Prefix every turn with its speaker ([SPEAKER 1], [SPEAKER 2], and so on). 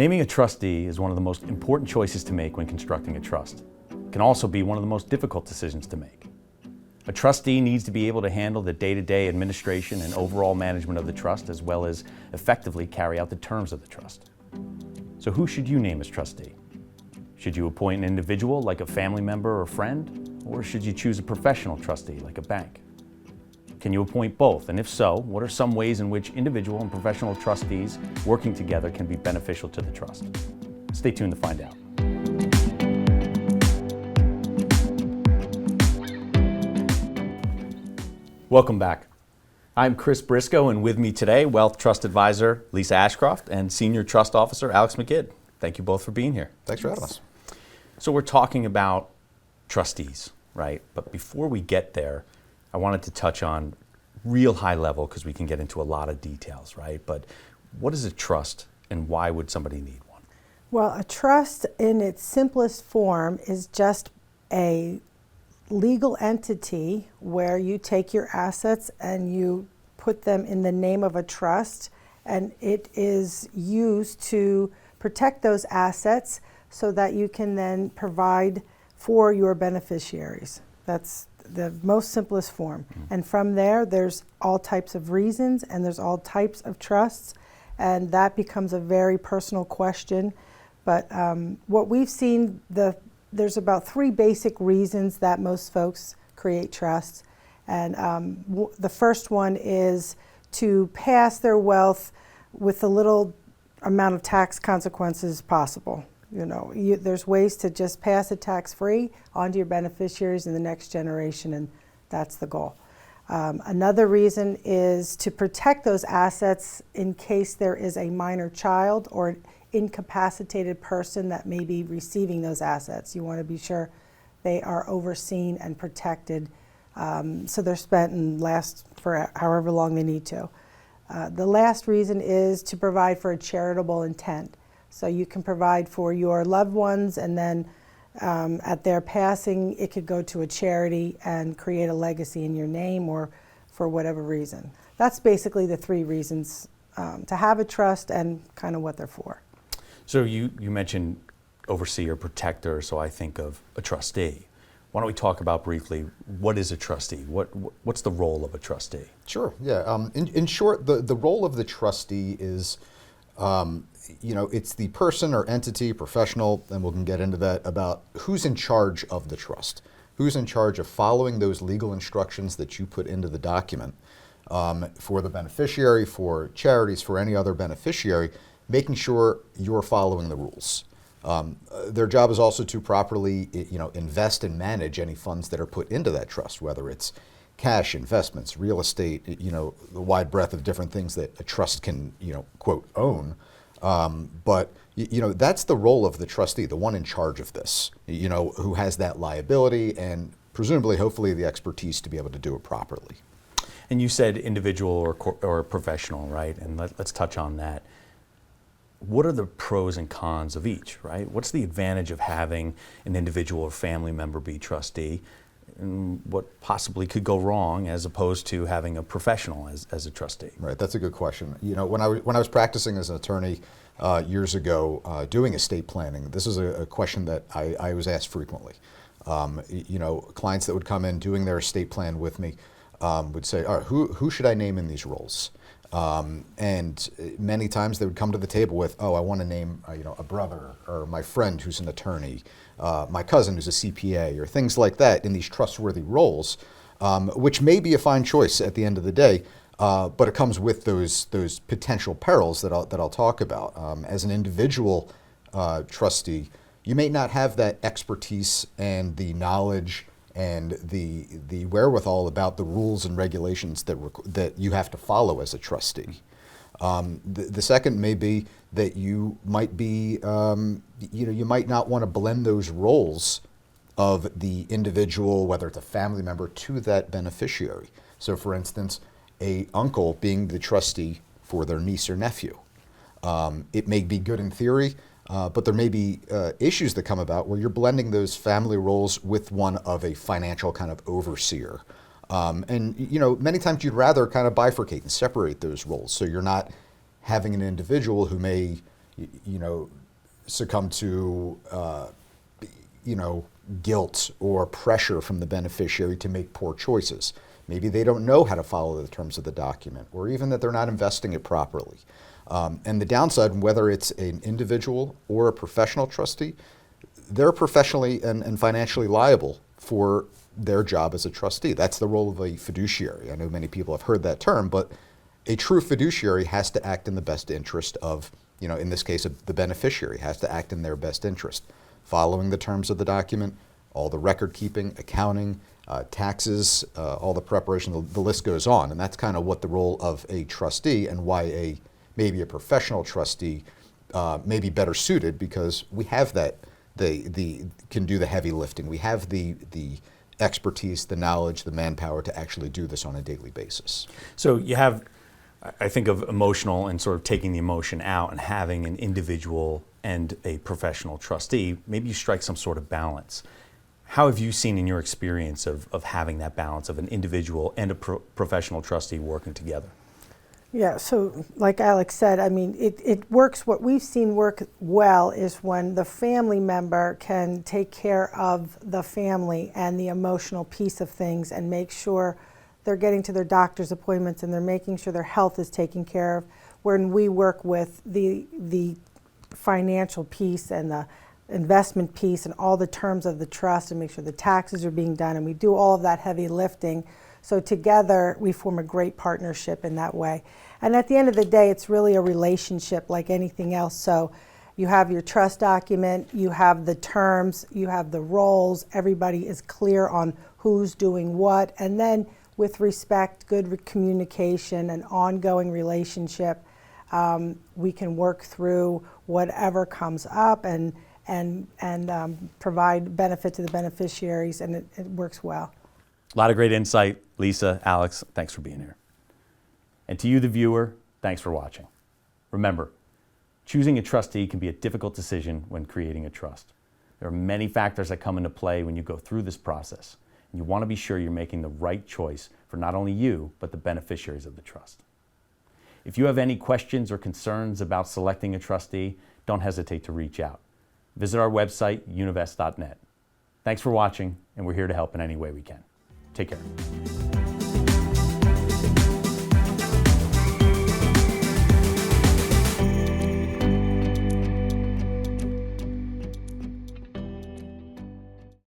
[SPEAKER 1] Naming a trustee is one of the most important choices to make when constructing a trust. It can also be one of the most difficult decisions to make. A trustee needs to be able to handle the day-to-day administration and overall management of the trust, as well as effectively carry out the terms of the trust. So who should you name as trustee? Should you appoint an individual like a family member or friend, or should you choose a professional trustee like a bank? Can you appoint both? And if so, what are some ways in which individual and professional trustees working together can be beneficial to the trust? Stay tuned to find out. Welcome back. I'm Chris Briscoe, and with me today, Wealth Trust Advisor Lisa Ashcroft and Senior Trust Officer Alex McKidd. Thank you both for being here.
[SPEAKER 2] Thanks for having us.
[SPEAKER 1] So we're talking about trustees, right? But before we get there, I wanted to touch on real high level because we can get into a lot of details, right? But what is a trust and why would somebody need one?
[SPEAKER 3] Well, a trust in its simplest form is just a legal entity where you take your assets and you put them in the name of a trust, and it is used to protect those assets so that you can then provide for your beneficiaries. That's the most simplest form. And from there, there's all types of reasons and there's all types of trusts, and that becomes a very personal question. But what we've seen, there's about three basic reasons that most folks create trusts. And the first one is to pass their wealth with the little amount of tax consequences possible. You know, there's ways to just pass it tax-free onto your beneficiaries in the next generation, and that's the goal. Another reason is to protect those assets in case there is a minor child or an incapacitated person that may be receiving those assets. You want to be sure they are overseen and protected, so they're spent and last for however long they need to. The last reason is to provide for a charitable intent. So you can provide for your loved ones, and then at their passing, it could go to a charity and create a legacy in your name or for whatever reason. That's basically the three reasons to have a trust and kind of what they're for.
[SPEAKER 1] So you mentioned overseer, protector, so I think of a trustee. Why don't we talk about briefly, what is a trustee? What's the role of a trustee?
[SPEAKER 2] Sure, yeah. In short, the role of the trustee is it's the person or entity, professional, and we can get into that, about who's in charge of the trust, who's in charge of following those legal instructions that you put into the document for the beneficiary, for charities, for any other beneficiary, making sure you're following the rules. Their job is also to properly, invest and manage any funds that are put into that trust, whether it's cash, investments, real estate, the wide breadth of different things that a trust can, quote, own. But that's the role of the trustee, the one in charge of this, who has that liability and presumably, hopefully, the expertise to be able to do it properly.
[SPEAKER 1] And you said individual or professional, right? And let's touch on that. What are the pros and cons of each, right? What's the advantage of having an individual or family member be trustee, and what possibly could go wrong as opposed to having a professional as a trustee? Right,
[SPEAKER 2] that's a good question. When I was practicing as an attorney years ago, doing estate planning, this is a question that I was asked frequently. Clients that would come in doing their estate plan with me would say, all right, who should I name in these roles? And many times they would come to the table with, oh, I want to name a brother, or my friend who's an attorney, my cousin who's a CPA, or things like that in these trustworthy roles, which may be a fine choice at the end of the day, but it comes with those potential perils that I'll talk about. As an individual trustee, you may not have that expertise and the knowledge and the wherewithal about the rules and regulations that you have to follow as a trustee. The second may be that you might be, you might not want to blend those roles of the individual, whether it's a family member, to that beneficiary. So for instance, a uncle being the trustee for their niece or nephew. It may be good in theory, but there may be issues that come about where you're blending those family roles with one of a financial kind of overseer. And many times you'd rather kind of bifurcate and separate those roles, so you're not having an individual who may succumb to, guilt or pressure from the beneficiary to make poor choices. Maybe they don't know how to follow the terms of the document, or even that they're not investing it properly. And the downside, whether it's an individual or a professional trustee, they're professionally and financially liable for their job as a trustee. That's the role of a fiduciary. I know many people have heard that term, but a true fiduciary has to act in the best interest of, in this case, the beneficiary has to act in their best interest, following the terms of the document, all the record keeping, accounting, taxes, all the preparation, the list goes on. And that's kind of what the role of a trustee and why maybe a professional trustee may be better suited, because we have that, can do the heavy lifting. We have the expertise, the knowledge, the manpower to actually do this on a daily basis.
[SPEAKER 1] So you have, I think of emotional and sort of taking the emotion out and having an individual and a professional trustee. Maybe you strike some sort of balance. How have you seen in your experience of having that balance of an individual and a professional trustee working together?
[SPEAKER 3] Yeah, so like Alex said, I mean, it works. What we've seen work well is when the family member can take care of the family and the emotional piece of things and make sure they're getting to their doctor's appointments and they're making sure their health is taken care of. When we work with the financial piece and the investment piece and all the terms of the trust and make sure the taxes are being done, and we do all of that heavy lifting. So together we form a great partnership in that way. And at the end of the day, it's really a relationship like anything else. So you have your trust document, you have the terms, you have the roles, everybody is clear on who's doing what, and then with respect, good communication, and ongoing relationship, we can work through whatever comes up and provide benefit to the beneficiaries, and it works well.
[SPEAKER 1] A lot of great insight. Lisa, Alex, thanks for being here. And to you, the viewer, thanks for watching. Remember, choosing a trustee can be a difficult decision when creating a trust. There are many factors that come into play when you go through this process, and you want to be sure you're making the right choice for not only you, but the beneficiaries of the trust. If you have any questions or concerns about selecting a trustee, don't hesitate to reach out. Visit our website, univest.net. Thanks for watching, and we're here to help in any way we can. Take care.